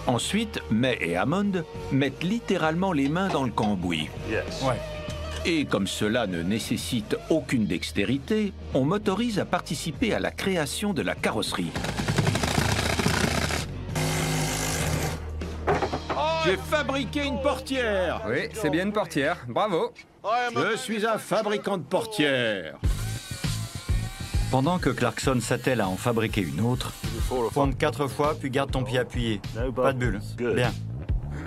Ensuite, May et Hammond mettent littéralement les mains dans le cambouis. Ouais. Et comme cela ne nécessite aucune dextérité, on m'autorise à participer à la création de la carrosserie. J'ai fabriqué une portière. Oui, c'est bien une portière. Bravo. Je suis un fabricant de portières. Pendant que Clarkson s'attelle à en fabriquer une autre, fonde 4 fois puis garde ton pied appuyé. Pas de bulle. Bien.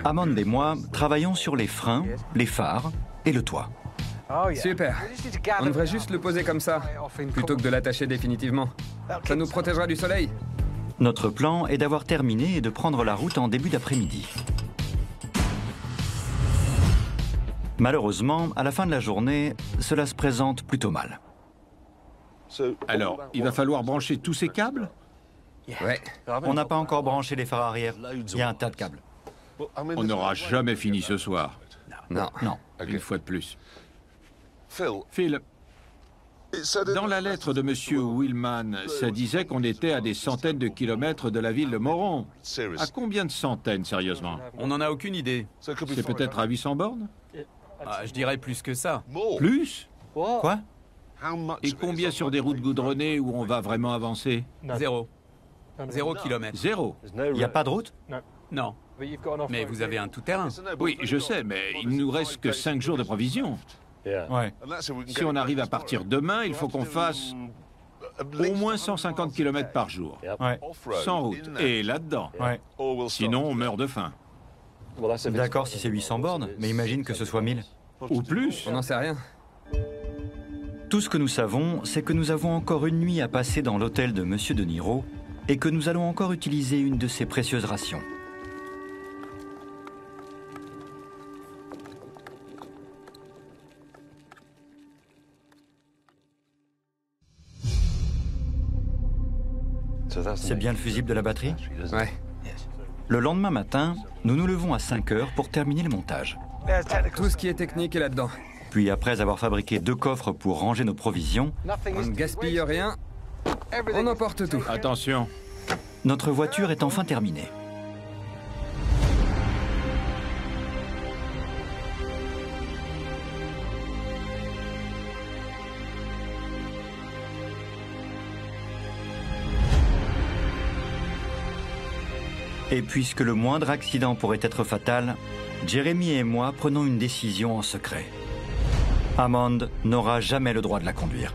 Hammond et moi travaillons sur les freins, les phares et le toit. Super. On devrait juste le poser comme ça, plutôt que de l'attacher définitivement. Ça nous protégera du soleil. Notre plan est d'avoir terminé et de prendre la route en début d'après-midi. Malheureusement, à la fin de la journée, cela se présente plutôt mal. Alors, il va falloir brancher tous ces câbles? Ouais. On n'a pas encore branché les phares arrière. Il y a un tas de câbles. On n'aura jamais fini ce soir. Non. Non. Une fois de plus. Phil, dans la lettre de M. Willman, ça disait qu'on était à des centaines de kilomètres de la ville de Moron. À combien de centaines, sérieusement? On n'en a aucune idée. C'est peut-être à 800 bornes? Je dirais plus que ça. Plus? Quoi? Et combien sur des routes goudronnées où on va vraiment avancer? 0. 0 kilomètre. 0. Il n'y a pas de route? Non. Mais vous avez un tout-terrain. Oui, je sais, mais il ne nous reste que 5 jours de provisions. Ouais. Si on arrive à partir demain, il faut qu'on fasse au moins 150 km par jour. Ouais. Sans route. Et là-dedans. Ouais. Sinon, on meurt de faim. D'accord si c'est 800 bornes, mais imagine que ce soit 1000. Ou plus. On n'en sait rien. Tout ce que nous savons, c'est que nous avons encore une nuit à passer dans l'hôtel de Monsieur De Niro et que nous allons encore utiliser une de ses précieuses rations. C'est bien le fusible de la batterie? Ouais. Le lendemain matin, nous nous levons à 5 heures pour terminer le montage. Tout ce qui est technique est là-dedans. Puis après avoir fabriqué 2 coffres pour ranger nos provisions, On ne gaspille rien. On emporte tout. Attention. notre voiture est enfin terminée. Et puisque le moindre accident pourrait être fatal, Jeremy et moi prenons une décision en secret. Hammond n'aura jamais le droit de la conduire.